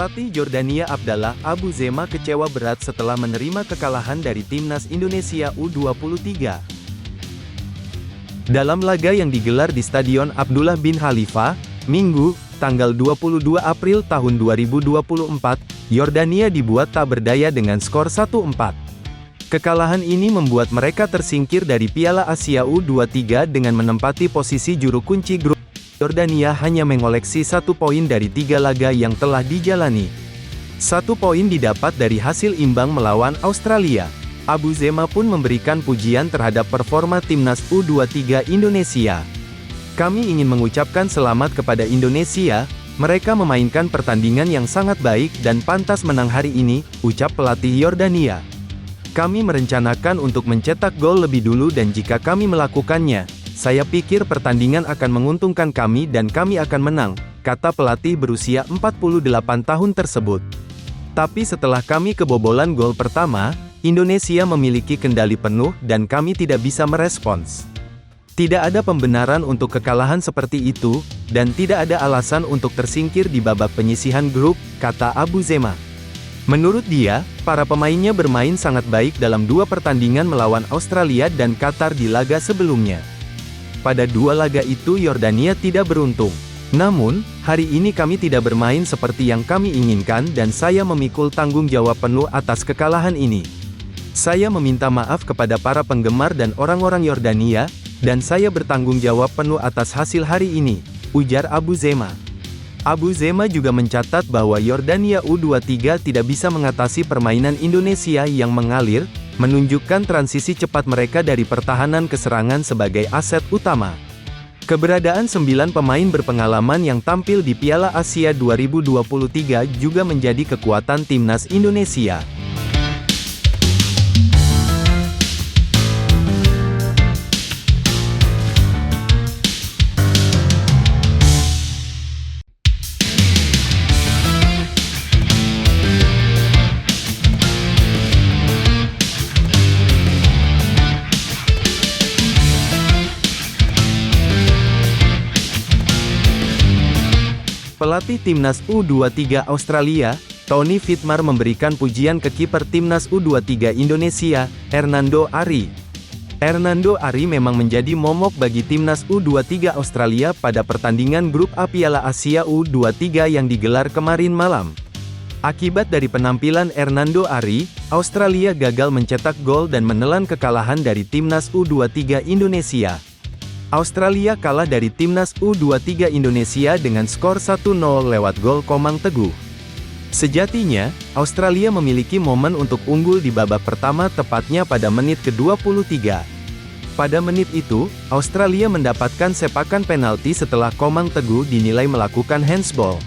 Pelatih Jordania Abdallah Abu Zema kecewa berat setelah menerima kekalahan dari Timnas Indonesia U23. Dalam laga yang digelar di Stadion Abdullah bin Khalifa, Minggu, tanggal 22 April tahun 2024, Yordania dibuat tak berdaya dengan skor 1-4. Kekalahan ini membuat mereka tersingkir dari Piala Asia U23 dengan menempati posisi juru kunci grup. Yordania hanya mengoleksi 1 poin dari 3 laga yang telah dijalani. 1 poin didapat dari hasil imbang melawan Australia. Abu Zema pun memberikan pujian terhadap performa Timnas U23 Indonesia. Kami ingin mengucapkan selamat kepada Indonesia, mereka memainkan pertandingan yang sangat baik dan pantas menang hari ini, ucap pelatih Yordania. Kami merencanakan untuk mencetak gol lebih dulu dan jika kami melakukannya, saya pikir pertandingan akan menguntungkan kami dan kami akan menang, kata pelatih berusia 48 tahun tersebut. Tapi setelah kami kebobolan gol pertama, Indonesia memiliki kendali penuh dan kami tidak bisa merespons. Tidak ada pembenaran untuk kekalahan seperti itu, dan tidak ada alasan untuk tersingkir di babak penyisihan grup, kata Abu Zema. Menurut dia, para pemainnya bermain sangat baik dalam 2 pertandingan melawan Australia dan Qatar di laga sebelumnya. Pada 2 laga itu Yordania tidak beruntung. Namun, hari ini kami tidak bermain seperti yang kami inginkan dan saya memikul tanggung jawab penuh atas kekalahan ini. Saya meminta maaf kepada para penggemar dan orang-orang Yordania, dan saya bertanggung jawab penuh atas hasil hari ini, ujar Abu Zema. Abu Zema juga mencatat bahwa Yordania U23 tidak bisa mengatasi permainan Indonesia yang mengalir, menunjukkan transisi cepat mereka dari pertahanan ke serangan sebagai aset utama. Keberadaan 9 pemain berpengalaman yang tampil di Piala Asia 2023 juga menjadi kekuatan Timnas Indonesia. Pelatih Timnas U23 Australia, Tony Fitmar memberikan pujian ke kiper Timnas U23 Indonesia, Hernando Ari. Hernando Ari memang menjadi momok bagi Timnas U23 Australia pada pertandingan grup A Piala Asia U23 yang digelar kemarin malam. Akibat dari penampilan Hernando Ari, Australia gagal mencetak gol dan menelan kekalahan dari Timnas U23 Indonesia. Australia kalah dari Timnas U23 Indonesia dengan skor 1-0 lewat gol Komang Teguh. Sejatinya, Australia memiliki momen untuk unggul di babak pertama tepatnya pada menit ke-23. Pada menit itu, Australia mendapatkan sepakan penalti setelah Komang Teguh dinilai melakukan handsball.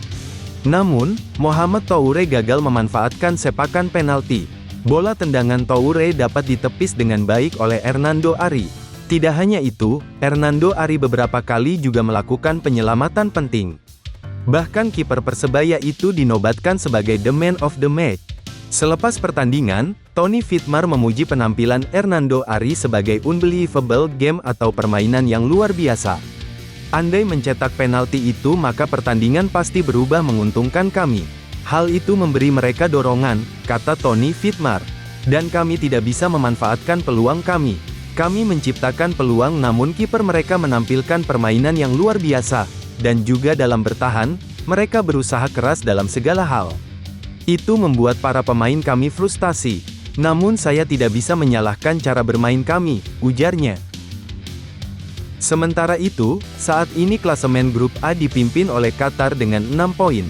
Namun, Mohamed Toure gagal memanfaatkan sepakan penalti. Bola tendangan Toure dapat ditepis dengan baik oleh Hernando Ari. Tidak hanya itu, Hernando Ari beberapa kali juga melakukan penyelamatan penting. Bahkan kiper Persebaya itu dinobatkan sebagai the man of the match. Selepas pertandingan, Tony Fitmar memuji penampilan Hernando Ari sebagai unbelievable game atau permainan yang luar biasa. Andai mencetak penalti itu maka pertandingan pasti berubah menguntungkan kami. Hal itu memberi mereka dorongan, kata Tony Fitmar. Dan kami tidak bisa memanfaatkan peluang kami. Kami menciptakan peluang namun kiper mereka menampilkan permainan yang luar biasa, dan juga dalam bertahan, mereka berusaha keras dalam segala hal. Itu membuat para pemain kami frustasi. Namun saya tidak bisa menyalahkan cara bermain kami, ujarnya. Sementara itu, saat ini klasemen grup A dipimpin oleh Qatar dengan 6 poin.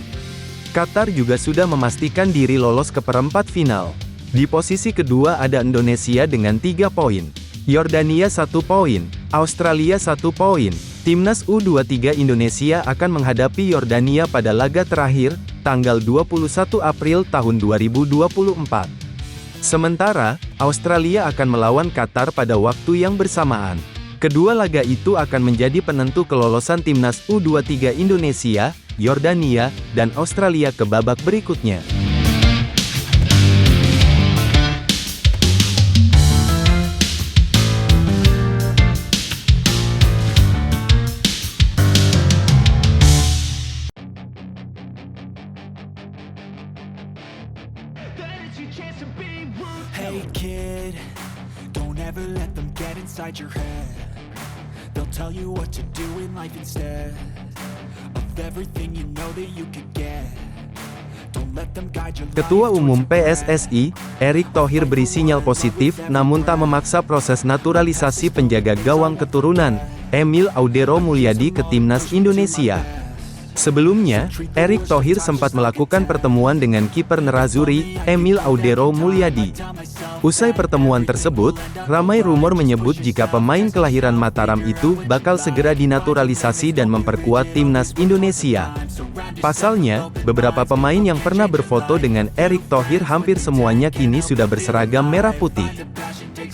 Qatar juga sudah memastikan diri lolos ke perempat final. Di posisi kedua ada Indonesia dengan 3 poin. Yordania 1 poin, Australia 1 poin. Timnas U23 Indonesia akan menghadapi Yordania pada laga terakhir, tanggal 21 April tahun 2024. Sementara, Australia akan melawan Qatar pada waktu yang bersamaan. Kedua laga itu akan menjadi penentu kelolosan Timnas U23 Indonesia, Yordania, dan Australia ke babak berikutnya. inside your head. They'll tell you what to do in life instead of everything you know that you could get. Don't let them guide your life. Ketua Umum PSSI, Erick Thohir beri sinyal positif, namun tak memaksa proses naturalisasi penjaga gawang keturunan, Emil Audero Mulyadi ke Timnas Indonesia. Sebelumnya, Erick Thohir sempat melakukan pertemuan dengan kiper Nerazzurri, Emil Audero Mulyadi. Usai pertemuan tersebut, ramai rumor menyebut jika pemain kelahiran Mataram itu bakal segera dinaturalisasi dan memperkuat Timnas Indonesia. Pasalnya, beberapa pemain yang pernah berfoto dengan Erick Thohir hampir semuanya kini sudah berseragam merah putih.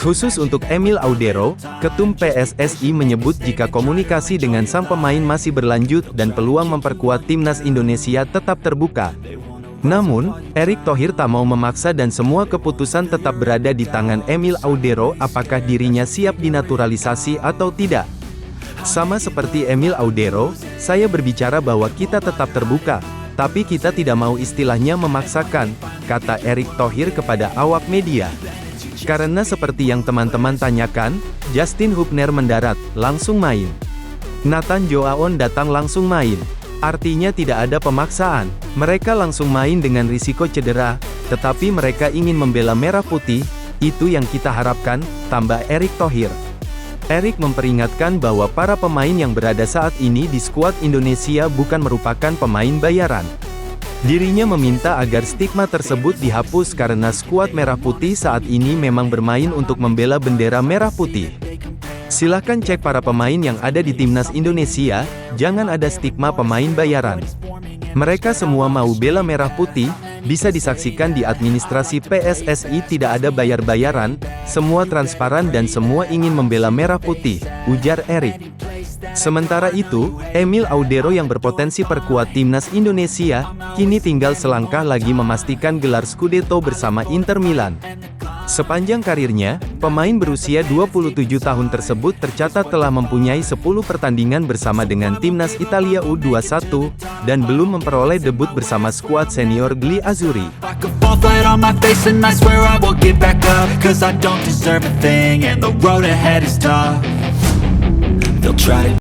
Khusus untuk Emil Audero, Ketum PSSI menyebut jika komunikasi dengan sang pemain masih berlanjut dan peluang memperkuat Timnas Indonesia tetap terbuka. Namun, Erick Thohir tak mau memaksa dan semua keputusan tetap berada di tangan Emil Audero apakah dirinya siap dinaturalisasi atau tidak. Sama seperti Emil Audero, saya berbicara bahwa kita tetap terbuka, tapi kita tidak mau istilahnya memaksakan, kata Erick Thohir kepada awak media. Karena seperti yang teman-teman tanyakan, Justin Hubner mendarat, langsung main. Nathan Joaon datang langsung main. Artinya tidak ada pemaksaan. Mereka langsung main dengan risiko cedera, tetapi mereka ingin membela merah putih, itu yang kita harapkan, tambah Erick Thohir. Erick memperingatkan bahwa para pemain yang berada saat ini di skuad Indonesia bukan merupakan pemain bayaran. Dirinya meminta agar stigma tersebut dihapus karena skuad Merah Putih saat ini memang bermain untuk membela bendera Merah Putih. Silahkan cek para pemain yang ada di Timnas Indonesia, jangan ada stigma pemain bayaran. Mereka semua mau bela Merah Putih, bisa disaksikan di administrasi PSSI tidak ada bayar-bayaran, semua transparan dan semua ingin membela Merah Putih, ujar Erick. Sementara itu, Emil Audero yang berpotensi perkuat Timnas Indonesia, kini tinggal selangkah lagi memastikan gelar Scudetto bersama Inter Milan. Sepanjang karirnya, pemain berusia 27 tahun tersebut tercatat telah mempunyai 10 pertandingan bersama dengan Timnas Italia U21, dan belum memperoleh debut bersama skuad senior Gli Azzurri. They'll try to